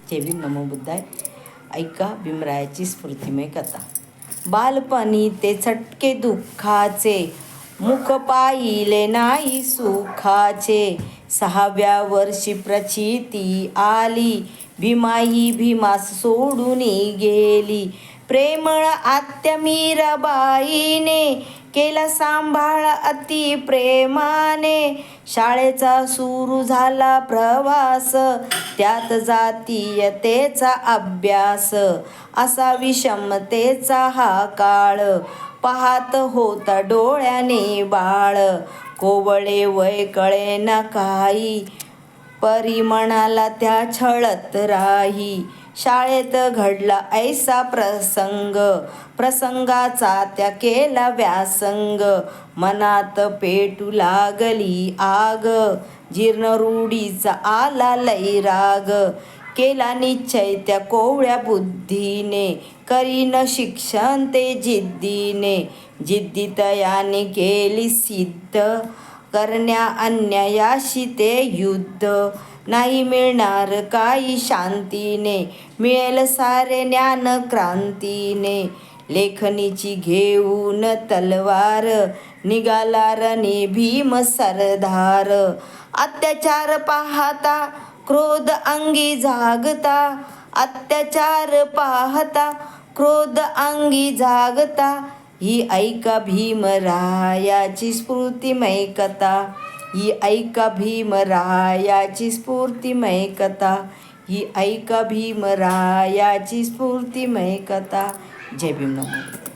जय भीम नमो बुद्धाय. ऐका भीमरायाची स्फूर्तिमय कथा. बालपणी ते चटके दुःखाचे, मुख पाहिले नाही सुखाचे. 6व्या वर्षी प्रचिती आली, भीमाई भीमास सोडून गेली. प्रेमळ आत्या मीराबाईने केला सांभाळ अति प्रेमाने. शाळेचा सुरू झाला प्रवास, त्यात जातीयतेचा अभ्यास. असा विषमतेचा हा काळ, पाहत होता डोळ्याने बाळ. कोवळे वय कळे न काही, परी म्हणाला त्या छळत राही. शाळेत घडला ऐसा प्रसंग, प्रसंगाचा त्या केला व्यासंग. मनात पेटू लागली आग, जीर्ण रूढीचा आला लय राग. केला निश्चय त्या कोवळ्या बुद्धीने, करीन शिक्षण ते जिद्दीने. जिद्दी तयाने केली सिद्ध, करण्या अन्यायाशी ते युद्ध. नाही मिळणार काही शांतीने, मिळेल सारे ज्ञान क्रांतीने. लेखनीची घेऊन तलवार, निघाला रणे भीम सरदार. अत्याचार पाहता क्रोध अंगी जागता, अत्याचार पाहता क्रोध अंगी जागता. ही ऐका भीमरायाची स्फूर्तिमय कथा. ही ऐका भीमरायाची स्फूर्तिमय कथा. ही ऐका भीमरायाची स्फूर्तिमय कथा. जय भीम नमो.